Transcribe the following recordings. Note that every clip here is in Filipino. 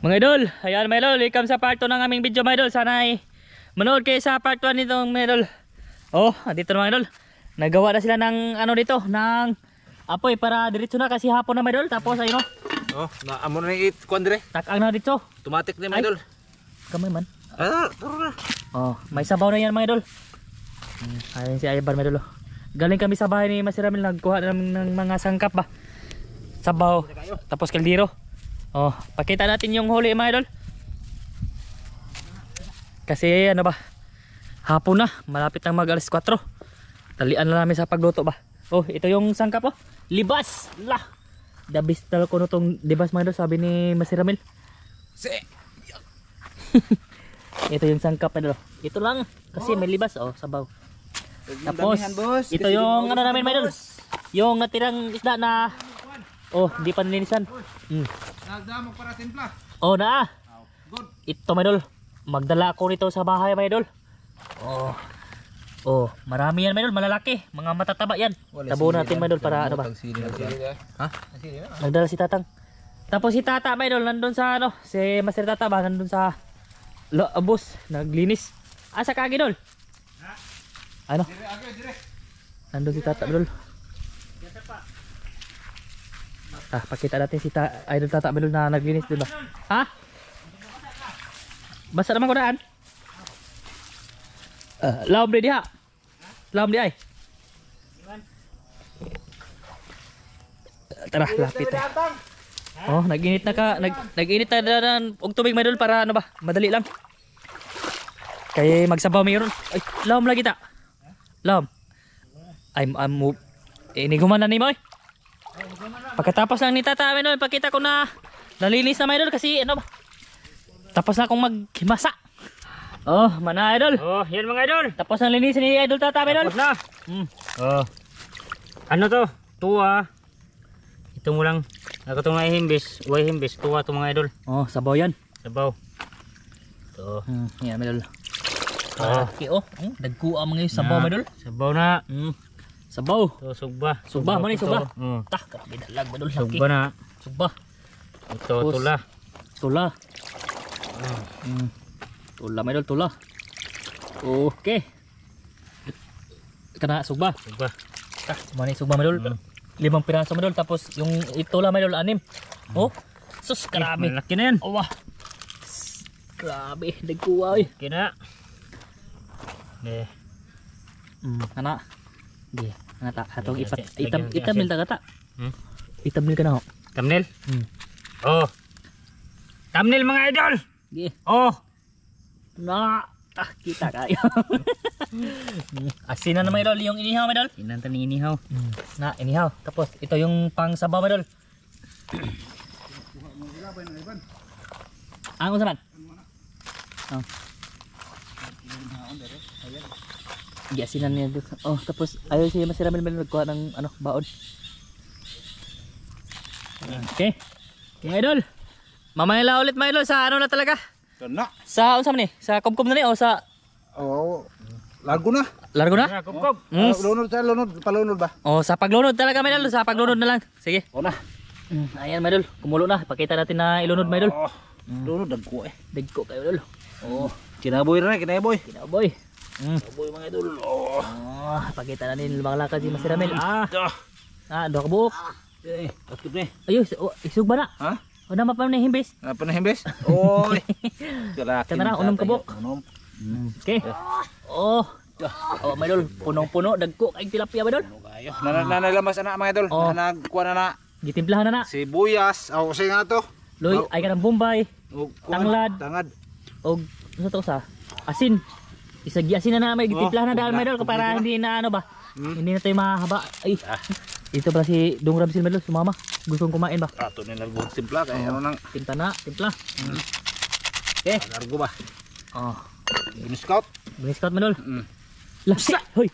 Mga idol, ayan mga idol, welcome sa part 2 ng aming video mga idol. Sana ay manood kayo sa part 1 nitong mga idol. Oh, dito na mga idol. Nagawa na sila ng ano dito, ng apoy para diretso na kasi hapon na mga idol. Tapos ayun oh, naamo na yung kuandre. takang na dito. Tumatik na mga idol. Kamay man. Turo na. Oh, may sabaw na yan mga idol. Ayun si Aybar mga idol. Galing kami sa bahay ni Masiramil, nagkuha namin ng mga sangkap ba. Sabaw, tapos kaldero. Oh, pakita natin yung huli mga idol. Kasi ano ba, hapon na, malapit nang mag alas 4. Talian na namin sa pagluto ba. Oh, ito yung sangkap oh. Libas! Lah! The best talaga ko nitong libas mga idol, sabi ni Masiramil. Ito yung sangkap mga idol. Ito lang, kasi may libas oh, sabaw. Tapos, ito yung ano namin mga idol. Yung natirang isda na oh, di pa nilinisan. Nagdamog para timpla. Oh, na. Good. Ito mga idol. Magdala ako nito sa bahay mga idol. Oh. Oh, marami yan mga idol, malalaki, mga matataba yan. Tabo natin mga idol para ano ba? Ha? Nagdala si Tatang. Tapos si Tata mga idol nandun sa ano, si Master Tata ba nandun sa bus, naglinis. Asa ka idol? Ano? Nandun si Tata mga idol. Pakita natin si Idol Tata Belol na naglinis, diba? Ha? Basta naman ko daan. Laom di diha. Laom di ay. Tara, lapit. Oh, nag-init na ka, nag-init na og tubig Idol para ano ba? Madali lang. Kay magsabaw mayroon. Ay, laom lagi ta. Laom. Iniguman na ni mo. Pagkatapos lang ni Tata Idol, pakita ko na nalinis na Idol kasi ano ba? Tapos na akong maghimasa. Oh, mana Idol. Oh, yan mga idol. Tapos na linis ni Idol Tata Idol. Tapos na. Oh. Ano to? Tuwa. Ito mo lang. Ako itong himbis. Uway himbis. Tuwa to mga idol. Oh, sabaw yan. Sabaw. Ito. Yan Idol. Oh. Okay, oh. Dagkuha mga yung sabaw Idol. Sabaw na. Sabaw. Ito, sugba. Sugba, man sugba. Tah, grabe dalag Idol. sugba na. Sugba. Ito, Tapos, tula. Tula. Tula Idol, tula. Okay. Kana sugba. Sugba. Tah, man sugba Idol. 5 piraso Idol, tapos yung itula Idol 6. Oh. Sus, grabe. Malaki na yan. Oh, wah. Grabe, dagkuha eh. Kina. Kana. Di, kana ta. Atong Lagyan- itamil ta kata. Itamil ka na ho. Thumbnail? Oh. Thumbnail mga idol. Di. Oh. Na, kita kayo. Asin na naman Idol yung inihaw Idol. Inanta ni inihaw. Na, inihaw. Tapos ito yung pang sabaw Idol. Ang usapan? Oh. Asinan niya dito. Oh, tapos ayaw siya Masiramil nagkuha ng ano, baon. Okay. Okay Idol. Mamaya ulit mga Idol sa ano na talaga. Na. Sa unsa man ni? Sa kumkum na ni o sa Oh. Lago na. largo na? Kubkob. Lunod, palunod ba? O sa paglunod talaga mga Idol, sa paglunod na lang. Sige. Una. Ayan mga Idol, kumulo na. Pakita natin na ilunod mga Idol. Lunod dagko eh. Dagko kayo Idol. Oh, Kinaboy na, kinaboy. kinaboy. Kinaboy mga idol. Oh. Pakita natin lumakalakad si Masiramil. Do ka buok. Akip ni. Ayun, isug ba na? Ha? O na mapam na himbis. Apa na himbes? Oy. Kata na, unom ka buok. Unom. Okay. Oh, mga Idol, punong-puno. Dagko kayong tilapia mga Idol. Kayo. Nanalamas na mga idol. Oh. Nagkuha na Gitimplahan na na. sibuyas. Aw, say nga to. Loy, ay ka ng Bombay. O, Tanglad. Tangad. O, ano to sa? Asin. Isagi asin na may gitimplahan na dahil mga Idol para hindi na ano ba? Hindi na tayo mahaba. Ay. Ito pala si Dong Ramsil Medlo, sumama. Gustong kumain ba? Ato ni nagbuhat simpla kay ano nang Tinta na, timpla. Okay. largo ba? Oh, Ini scout. Scout Medlo. Lasa. Hoy.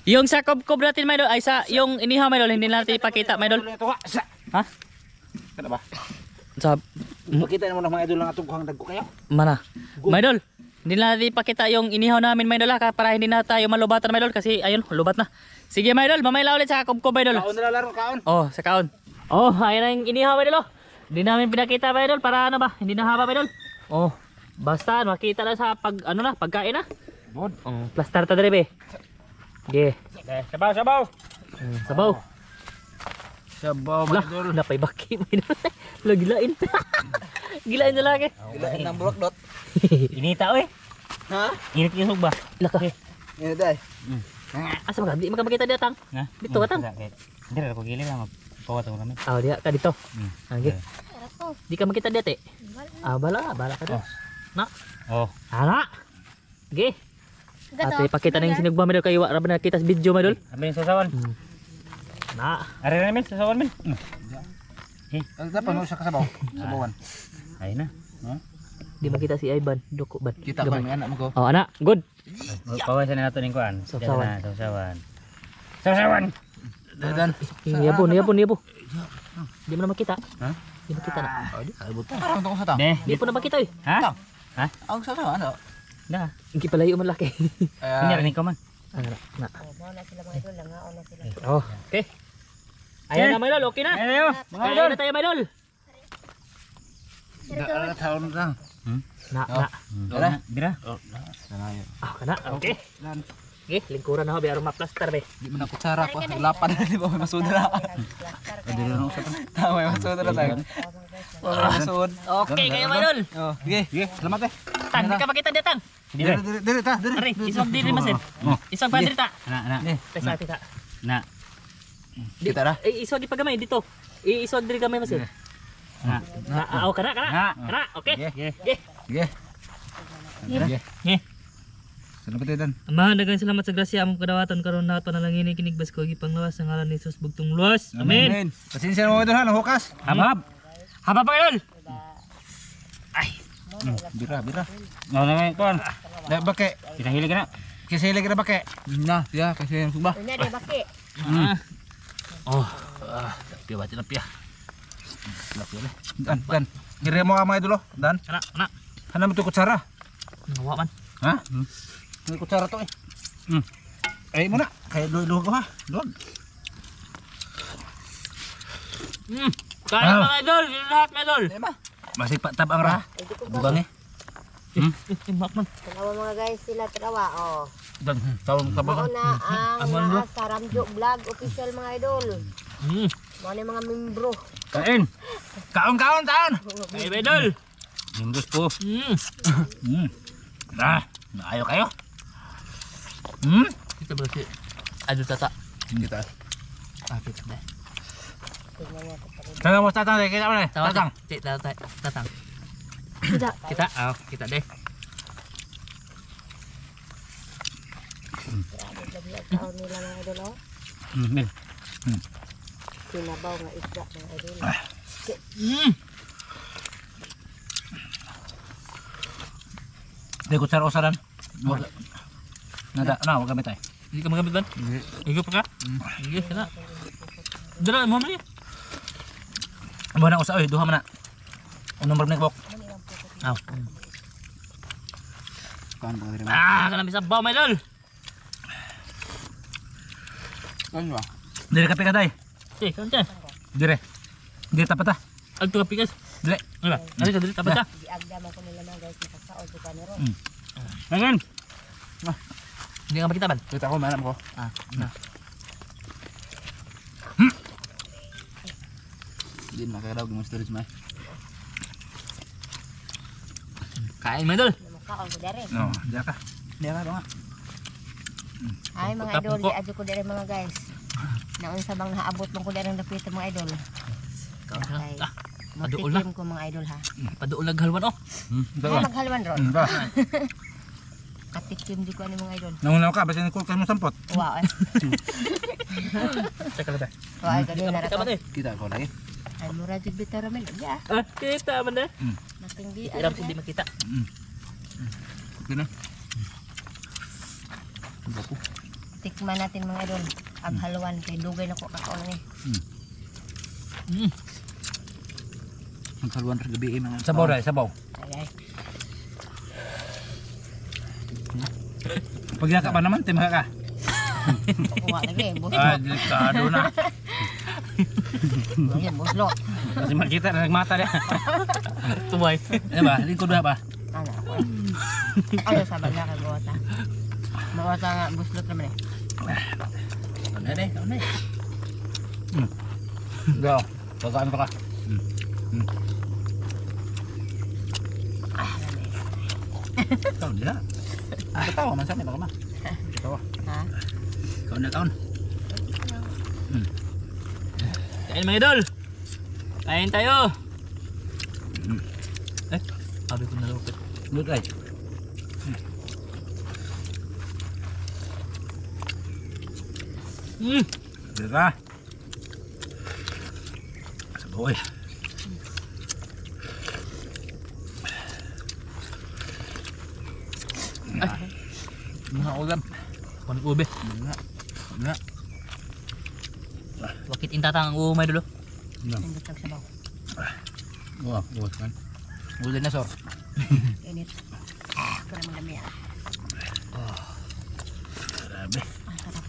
Yung sa kob natin Medlo ay sa yung inihaw Medlo, hindi natin ipakita Medlo. Ha? Kana ba? Sa Pakita mo ng mga idol lang atong kuhang dagko kayo. mana? Medlo. Hindi natin ipakita yung inihaw namin Idol para hindi na tayo malubatan Idol kasi ayun, lubat na. Sige Idol, mamaya ulit sa kob Idol. Kaon na laro kaon. Oh, sa kaon. Oh, ayun na yung inihaw Idol. Hindi namin pinakita ba idol para ano ba? Hindi na haba ba idol? Oh, basta makita na sa pagkain na. Bod. Plaster ta dire be. Ge. Sabaw, sabaw. Sabaw. Sabaw mga Lah, idol. napay baki mo idol. Lo gilain. Gilain na lagi. Ilain ng bulak dot. Inita oy. Ha? Init yung ba? Laka. Ini day. Asa ba di makita dia tang? Ha? Dito ka tang. Hindi rin ako gilid lang. Magpawat ako kami. Ah, dia ka dito. Age. Ako. Di ka makita dia te. Bala ka dito. Na. Oh. Ana. Ge. Gato. Ate pakita na yung sinugba mo idol kayo ra ba nakita sa video mo idol? Abi yung sasawan. Na. Ari na min sasawan min. Ang dapat mo sa kasabaw. Sabawan. Ay na. Di makita si Ivan, doko ban. Kita ba may anak mo ko? Oh, ana, good. Pawasan na nato ning kuan. Sasawan. Sasawan. Sasawan. Dadan. Yabo. Di mo na makita. Ha? Di makita na. Parang tungkol sa ta. De. Di po na makita eh. Ha? Ha? Ang sasawa ano? Da. Hindi palayo man laki. Kunyari ni ko man. Na. Mo na sila mga idol, langaon na sila. Oh, okay. Ayan na, Maylol, okay na. Ayo. Kain na tayo, Maylol. Ada tahun lang. Na. Bira. Bira. Ah, kana, okay. Dan Okay, lingkuran na ho, biar maplaster be. di mana kutsara ko. Lapan di bawah masudra. Ada nang usapan. Tama yung masudra tayo. Bawah masud. Okay, kayo, Maylol. Oh, ge. Selamat eh. Tang, di ka makita dia, Tang. Dire ta, dire. Ari, iswag diri, Masin. Iswag ba diri ta? Na. Pesa ati ta. Na. Kita dah. Iswag ipagamay dito. Iswag diri gamay, Masin. Na. Na, kana. Kana, okay. Ge. Ge. Ge. Selamat dan. Ama, daghang salamat sa grasya among kadawatan karon nato na lang ini kinig bas ko gipanglawas sa ngalan ni Jesus bugtong luwas. Amen. Pasensya mo ito ha, hukas. Habab. Haba pa Maylol. Bira. No na kuan. Dah bake. Kita hilig na. Kasi lagi na bake. Nah, ya kasi yang subah. Unya dia baki. Oh, Pia batin pia. Dan. Kira mo amay dulu, Dan. kana. Hanam itu kutsara. Nawa man. Ha? Ini kutsara to eh. Eh muna, kayak dulu ko ha. Doon. Kaya mga idol, yun lahat mga idol. Masih pak tab ang ra. Bugang eh. Makman. Tanawa mga guys sila trawa. Oh. Dan tawon Mao tabang. na ang naa sa Ramjo Vlog official mga idol. Mao na yung mga membro. Kain. Kaon taon. Kaya mga idol. Nimbus po. Ayo kayo. Kita berarti idol tata. Kita. Kita deh. Tingnan niya ito. Kaya mo tatang deh, kita mana? Tatang. Tatang. Kita deh. Taon nila mga idol. Oh. Min. Sinabaw nga isda mga idol. Di kutsara usaran. Nada, wag gamit ay. Hindi ka magamit ba? Hindi pa ka? Hindi, sana. Dala, mo man yun. Mo na usa oy, duha man na. Nomor nek bok. Aw. Kan ba dire? Kana bisa baw mga idol. Kan ba? Dire kape kaday. Kanta. Dire. Dire tapat ah. Agto ka pikas. Dire. Ano? Ano ka dili tapat ka? Giagdaman ko nila mga guys makasaod ko kaniro. Ngayon. Hindi ka makita man. Kita ko manam ko. Na. Din makadaw mo storage may. Kain mga idol. Makaon ko dere. No, dia ka. Dia ka nga. Ay mga Tapos idol, po. di adyo ko dere mga guys. Naon sa bang naabot mo ko dere ang dapit mga idol. Okay. Paduol na. Matikim ko mga idol ha. Paduol naghalwan oh. Ay maghalwan ron. Ba. Katikim di ko ani mga idol. Nangunaw ka basta ni ko mo sampot. Wow. Teka lang ba? Wow, ganyan na Kita man rato. eh. Kita ko lagi. Ay mura jud bitaw ramil. Ya, Kita man eh. nating di. Iram hindi makita. Gina. Tikman natin mga idol. Ang haluan kay dugay na ko kakaon ni. Ang kaluan ra gabi mga. Sabaw ra, sabaw. Ay ay. Pag yaka pa naman, timha ka. Kuha lagi, boss. Delikado na. Ayan, buslo. Kasi makita na nagmata niya. Tumay. Ano ba? Lingkod ba ba? Ano ako eh. Ano sabi na kay Bota? Bota nga, buslot naman eh. Ano na eh? Ano na eh? Go. Pagkaan pa ka. Kaon nila. Katawa man sa amin baka ma. Katawa. Ha? Kaon na kaon. Kain mga idol. Kain tayo. Sabi ko na lupit. Good ay. Dira. Sabaw eh. Mga ulam. Kunin ube. Nga. Wakit intatang ang umay dulo. Nandot lang sabaw. Wah, buat kan. Ulan na sor. Init. Para magdami ah. Grabe. Ang sarap.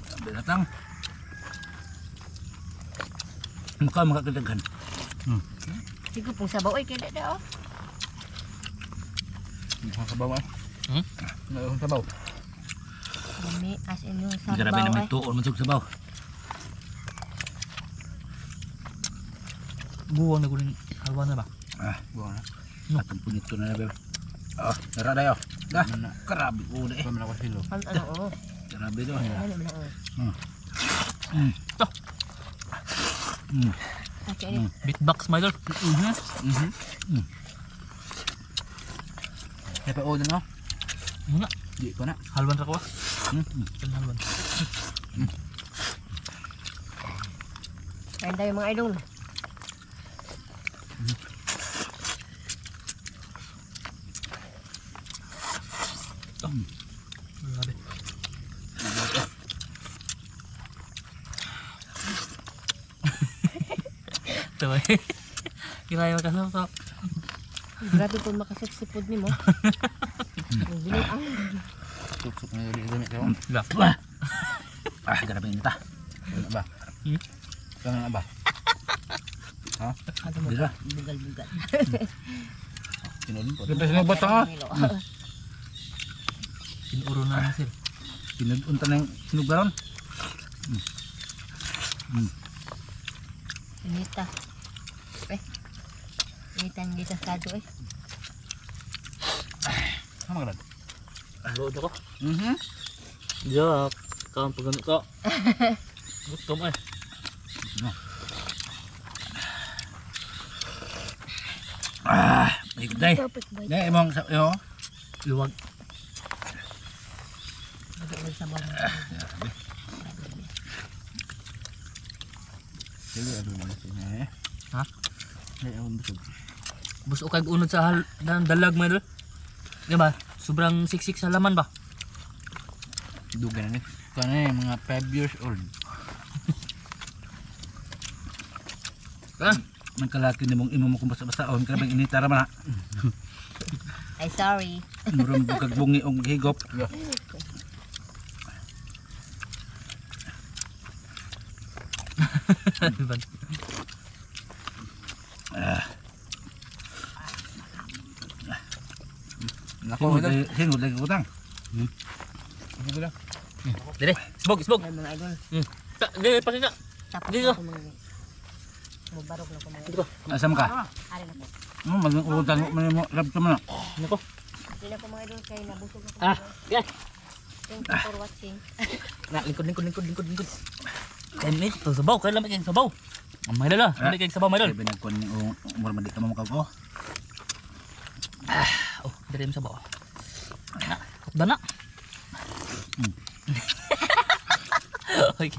Grabe datang. Mukha makakadaghan. Sige pong sabaw ay kaya na oh. Mukha sabaw ah. Ngayon sabaw. Dami as in yung sabaw Grabe naman eh. tuon masuk sabaw. Buwang na kunin halwa na ba? Buang na. Atong punit ko na bebe. Tara dayo. Dah. Grabe udah eh. Paman ako silo. Ano oh. Grabe to. Ano man oh. Okay ini. Beatbox mga idol. Hepa udah no. Muna. Di ko na. Halwan ra ko ah. Halwan. Kain tayo mga idol. Grabe. Tuloy. Kaya makasama. Grabe po makasiksipod ni mo. Ang bilis ang. Suksuk na dili dili ko. Lah. Grabe ni ta. Ano ba? Kana ba? Ha? Ano mo? Dira. Bugal-bugal. Tinulun po. Kita sino batang ah. Pinuro na lang sir. Pinunta na yung sinugaron. Inita. Initan dito sa kado eh. Sama ka Load ako. lang. Jak. Kaon pagano ka. Gutom eh. Ikot day. Perfect boy. Day imong yo. Luwag. Nagawin sa bawang. Dili ado na sini. Ha? Day ako busog. Bus o kag unod sa dalag mga idol. Di ba? Sobrang siksik sa laman ba? Dugan na ni. Kana mga 5 years old. Nagkalaki ni mong imo mo kung basta-bastaon ka bang initara man. Ay sorry. Murong bukag bungi og higop. Nako, hingod lagi utang. Dire, sbog. Ay mga idol. Dire, pasensya. Tapos Dito. na ako mga mubarok na ko mga idol. Asam ka? Ari na po. Mag-utang mo rab ka man. Nako. Hindi na po mga idol kay nabusog ako. Yan. Thank you for watching. Na, lingkod. Kain ni, ito sabaw. Kain lamig kayong sabaw. May dala. Lamig kayong sabaw, may dala. Sabi nagkuhan ni umar madi ka mamukag ko. Oh, dire yung sabaw. Na, hapda na. Okay.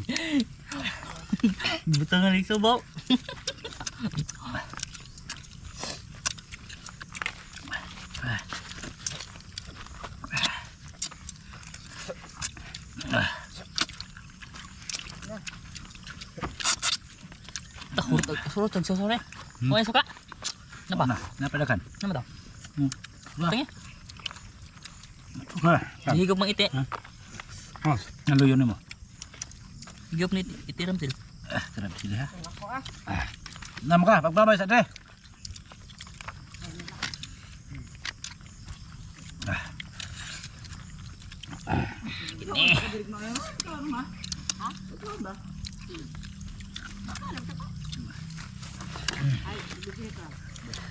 Butangan yung sabaw. Surut sore. Mau yang suka? Napa? Napadakan. Nama tau? Wah. Tengah. Wah. Dihigop mang ite. Naluyo nimo. Giyop ni itiram sil. Sarap sila ha. Nam ka, pagbabay sa dre.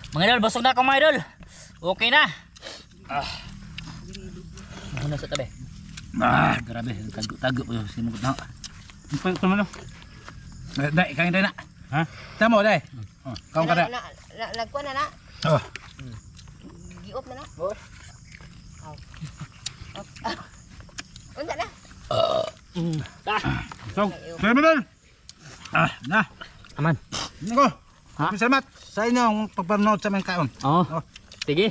Mga idol, busog na ako mga idol. Okay na. Muna sa tabi. Grabe, tago ko yung sinugot na. Ito mo no? Dai, kain dai na. Ha? Tamo dai. Kaon ka na. Nagkuha na na. Oh. Giop na na. Unsa na? So, Sir Manol. Na. Aman. Nako. Ha? Salamat sa inyong pagpanood sa mga kaon. Oo. Sige.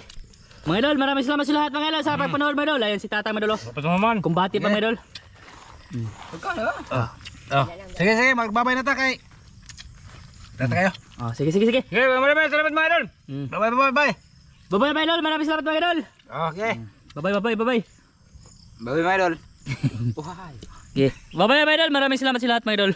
Mga idol, maraming salamat sa lahat mga idol sa pagpanood mga idol. Ayan si Tatang mga idol. patumaman. Kumbati pa mga idol. Sige, sige, magbabay na ta kay. Data kayo. Sige. Okay, maraming salamat mga idol. Bye, bye, bye. Bye-bye mga idol, maraming salamat mga idol. Okay. Bye-bye. Bye, mga idol. Okay. Bye-bye mga idol, maraming salamat sa lahat mga idol.